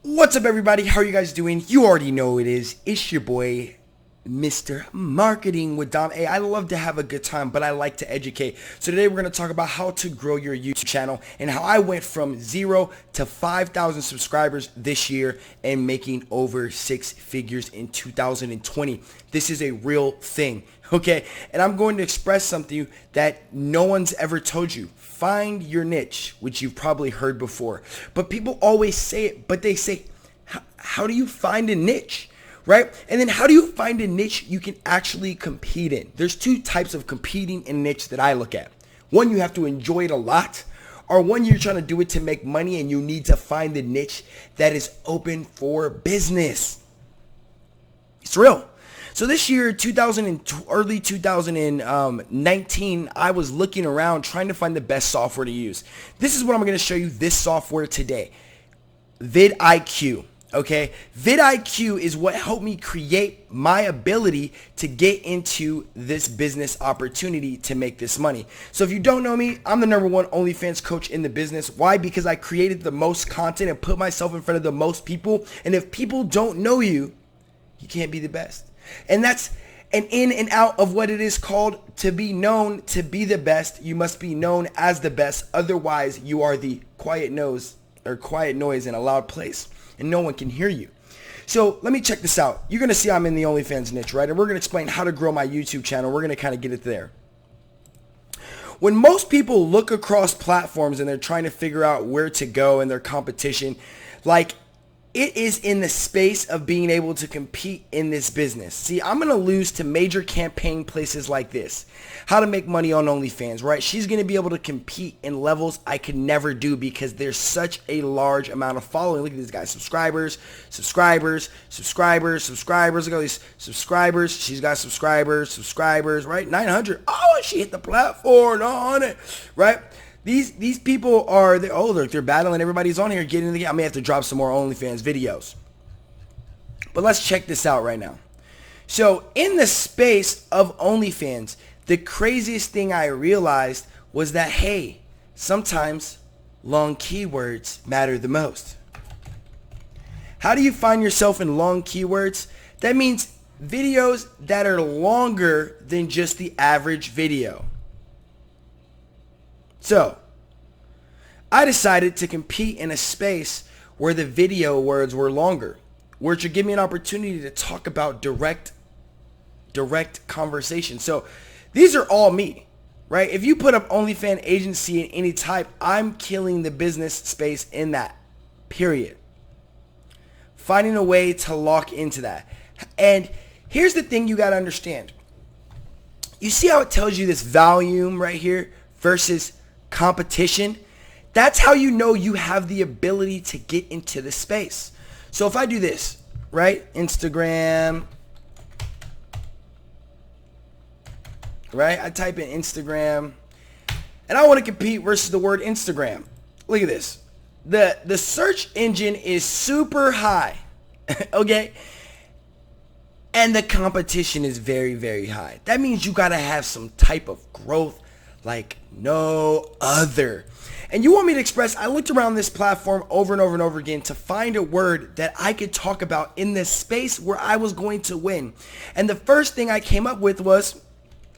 What's up, everybody? How are you guys doing? You already know who it is. It's your boy, Mr. Marketing with Dom. Hey, I love to have a good time, but I like to educate. So today we're going to talk about how to grow your YouTube channel and how I went from 0 to 5,000 subscribers this year and making over 6 figures in 2020. This is a real thing, okay? And I'm going to express something that no one's ever told you. Find your niche, which you've probably heard before. But people always say it, but they say, how do you find a niche? Right? And then how do you find a niche you can actually compete in? There's two types of competing in a niche that I look at. One, you have to enjoy it a lot, or one, you're trying to do it to make money and you need to find the niche that is open for business. It's real. So this year, early 2019, I was looking around trying to find the best software to use. This is what I'm going to show you, this software today. Vid Iq. Okay, Vid Iq is what helped me create my ability to get into this business opportunity to make this money. So if you don't know me, I'm the #1 OnlyFans coach in the business. Why? Because I created the most content and put myself in front of the most people. And if people don't know you, you can't be the best. And that's an in and out of what it is called to be known. To be the best, you must be known as the best. Otherwise, you are the quiet noise in a loud place, and no one can hear you. So let me check this out. You're going to see I'm in the OnlyFans niche, right? And we're going to explain how to grow my YouTube channel. We're going to kind of get it there. When most people look across platforms and they're trying to figure out where to go in their competition, like, it is in the space of being able to compete in this business. See, I'm going to lose to major campaign places like this. How to make money on OnlyFans, right? She's going to be able to compete in levels I could never do because there's such a large amount of following. Look at these guys. Subscribers. Look at all these subscribers. She's got subscribers, right? 900. Oh, she hit the platform on it, right? These people are, they're battling. Everybody's on here getting in the game. I may have to drop some more OnlyFans videos. But let's check this out right now. So in the space of OnlyFans, the craziest thing I realized was that, hey, sometimes long keywords matter the most. How do you find yourself in long keywords? That means videos that are longer than just the average video. So, I decided to compete in a space where the video words were longer, which would give me an opportunity to talk about direct conversation. So, these are all me, right? If you put up OnlyFans agency in any type, I'm killing the business space in that, period. Finding a way to lock into that. And here's the thing you got to understand. You see how it tells you this volume right here versus competition? That's how you know you have the ability to get into the space. So if I do this, right? Instagram, right? I type in Instagram and I want to compete versus the word Instagram. Look at this. The search engine is super high, okay? And the competition is very, very high. That means you got to have some type of growth like no other. And you want me to express, I looked around this platform over and over and over again to find a word that I could talk about in this space where I was going to win. And the first thing I came up with was,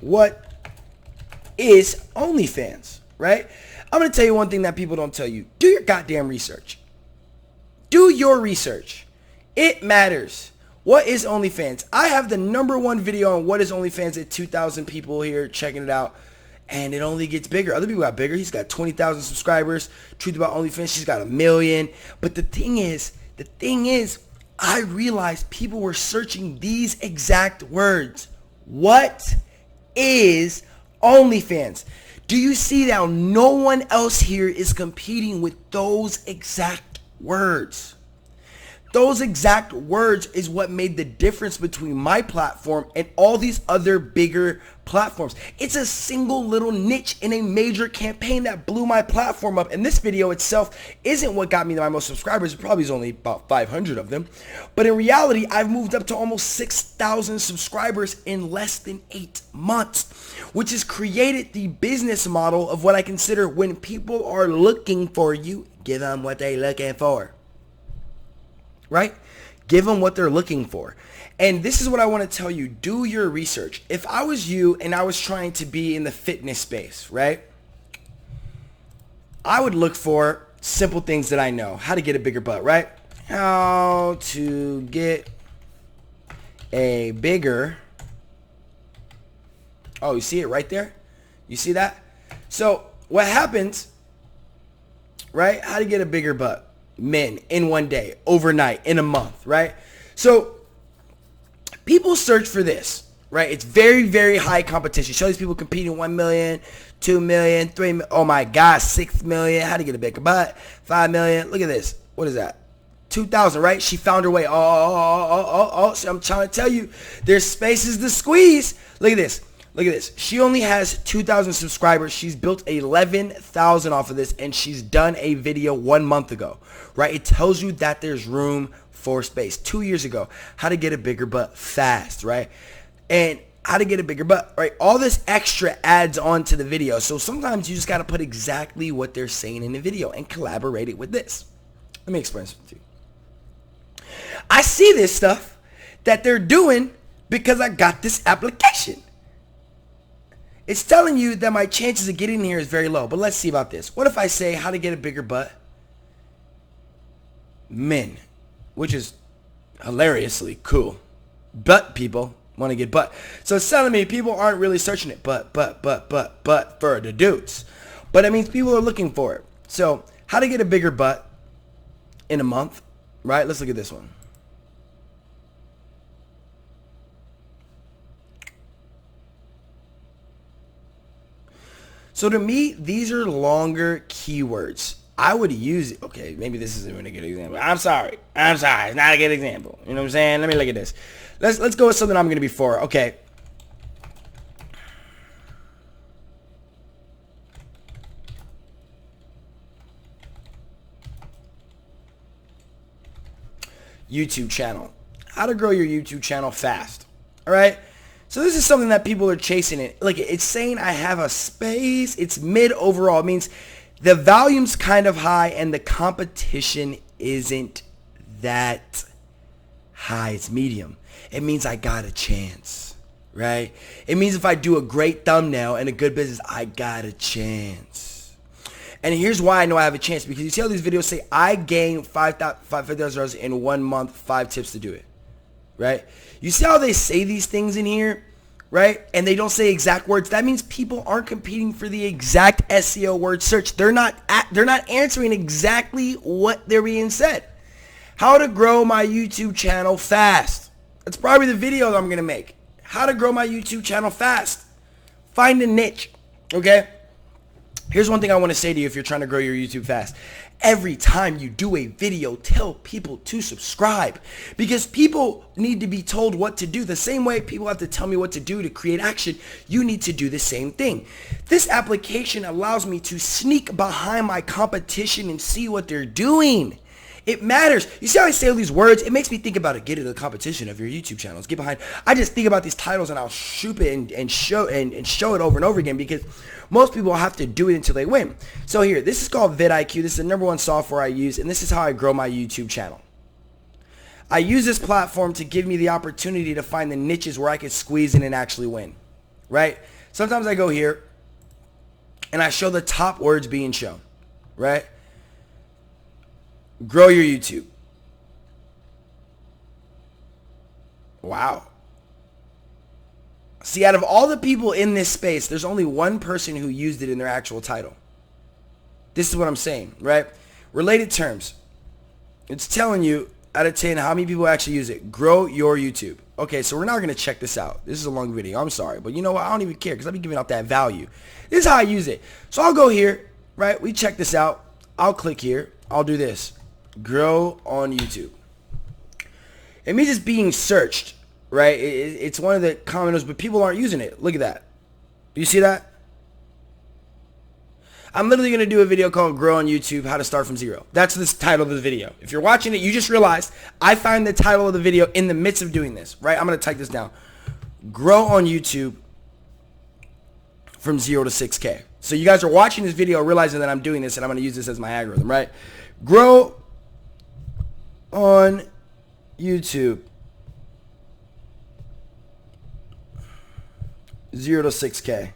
what is OnlyFans, right? I'm going to tell you one thing that people don't tell you. Do your goddamn research. Do your research. It matters. What is OnlyFans? I have the #1 video on what is OnlyFans at 2,000 people here checking it out. And it only gets bigger. Other people got bigger. He's got 20,000 subscribers. Truth about OnlyFans, she's got 1 million. But the thing is, I realized people were searching these exact words. What is OnlyFans? Do you see that no one else here is competing with those exact words? Those exact words is what made the difference between my platform and all these other bigger platforms. It's a single little niche in a major campaign that blew my platform up. And this video itself isn't what got me my most subscribers. It probably is only about 500 of them. But in reality, I've moved up to almost 6,000 subscribers in less than 8 months, which has created the business model of what I consider when people are looking for you, give them what they're looking for. right? Give them what they're looking for. And this is what I want to tell you. Do your research. If I was you and I was trying to be in the fitness space, right? I would look for simple things that I know. How to get a bigger butt, right? How to get a bigger... Oh, you see it right there? You see that? So what happens, right? How to get a bigger butt. Men in one day, overnight, in a month, right? So people search for this, right? It's very, very high competition. Show these people competing 1 million, 2 million, 3 million. Oh my God, 6 million. How to get a bigger butt. 5 million. Look at this. What is that? 2,000, right? She found her way. Oh. So I'm trying to tell you, there's spaces to squeeze. Look at this. Look at this. She only has 2,000 subscribers. She's built 11,000 off of this, and she's done a video 1 month ago, right? It tells you that there's room for space. 2 years ago, how to get a bigger butt fast, right? And how to get a bigger butt, right? All this extra adds on to the video. So sometimes you just got to put exactly what they're saying in the video and collaborate it with this. Let me explain something to you. I see this stuff that they're doing because I got this application. It's telling you that my chances of getting here is very low. But let's see about this. What if I say how to get a bigger butt? Men, which is hilariously cool. Butt people want to get butt. So it's telling me people aren't really searching it. But for the dudes. But it means people are looking for it. So how to get a bigger butt in a month, right? Let's look at this one. So to me, these are longer keywords. I would use it. Okay, maybe this isn't even a good example. I'm sorry. It's not a good example. You know what I'm saying? Let me look at this. Let's go with something I'm going to be for. Okay. YouTube channel. How to grow your YouTube channel fast. All right? So this is something that people are chasing it. Look, it's saying I have a space. It's mid overall. It means the volume's kind of high and the competition isn't that high. It's medium. It means I got a chance, right? It means if I do a great thumbnail and a good business, I got a chance. And here's why I know I have a chance. Because you see how these videos say I gained $5,000 in 1 month, 5 tips to do it. Right? You see how they say these things in here, right? And they don't say exact words. That means people aren't competing for the exact SEO word search. They're not answering exactly what they're being said. How to grow my YouTube channel fast. That's probably the video that I'm going to make. How to grow my YouTube channel fast. Find a niche, okay? Here's one thing I want to say to you if you're trying to grow your YouTube fast. Every time you do a video, tell people to subscribe because people need to be told what to do. The same way people have to tell me what to do to create action, you need to do the same thing. This application allows me to sneak behind my competition and see what they're doing. It matters. You see how I say all these words? It makes me think about it. Get into the competition of your YouTube channels. Get behind. I just think about these titles and I'll shoot it and show it over and over again because most people have to do it until they win. So here, this is called Vid Iq. This is the #1 software I use, and this is how I grow my YouTube channel. I use this platform to give me the opportunity to find the niches where I can squeeze in and actually win, right? Sometimes I go here and I show the top words being shown, right? Grow your YouTube. Wow. See, out of all the people in this space, there's only one person who used it in their actual title. This is what I'm saying, right? Related terms. It's telling you out of 10 how many people actually use it. Grow your YouTube. Okay, so we're now going to check this out. This is a long video. I'm sorry. But you know what? I don't even care because I'll be giving out that value. This is how I use it. So I'll go here, right? We check this out. I'll click here. I'll do this. Grow on YouTube. It means it's being searched, right? It's one of the commoners, but people aren't using it. Look at that. Do you see that? I'm literally going to do a video called Grow on YouTube, How to Start from Zero. That's the title of the video. If you're watching it, you just realized I found the title of the video in the midst of doing this, right? I'm going to type this down. Grow on YouTube from 0 to 6K. So you guys are watching this video realizing that I'm doing this and I'm going to use this as my algorithm, right? Grow on YouTube 0 to 6K.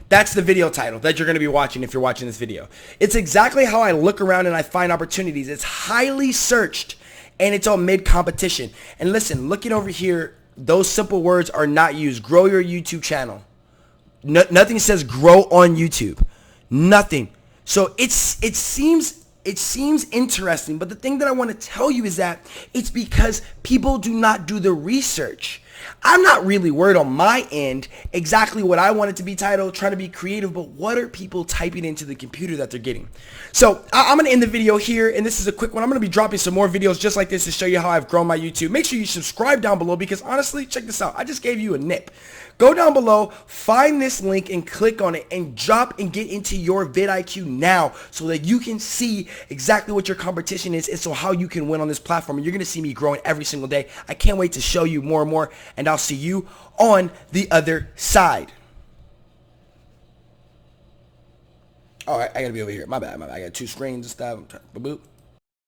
That's the video title that you're going to be watching if you're watching this video. It's exactly how I look around and I find opportunities. It's highly searched and it's on mid-competition. And listen, looking over here, those simple words are not used. Grow your YouTube channel. Nothing says grow on YouTube. Nothing. So it seems interesting, but the thing that I want to tell you is that it's because people do not do the research. I'm not really worried on my end exactly what I want it to be titled, trying to be creative, but what are people typing into the computer that they're getting? So I'm going to end the video here, and this is a quick one. I'm going to be dropping some more videos just like this to show you how I've grown my YouTube. Make sure you subscribe down below because honestly, check this out. I just gave you a nip. Go down below, find this link and click on it and drop and get into your Vid Iq now so that you can see exactly what your competition is and so how you can win on this platform. And you're going to see me growing every single day. I can't wait to show you more and more, and I'll see you on the other side. All right, I got to be over here. My bad. I got two screens and stuff. Boop.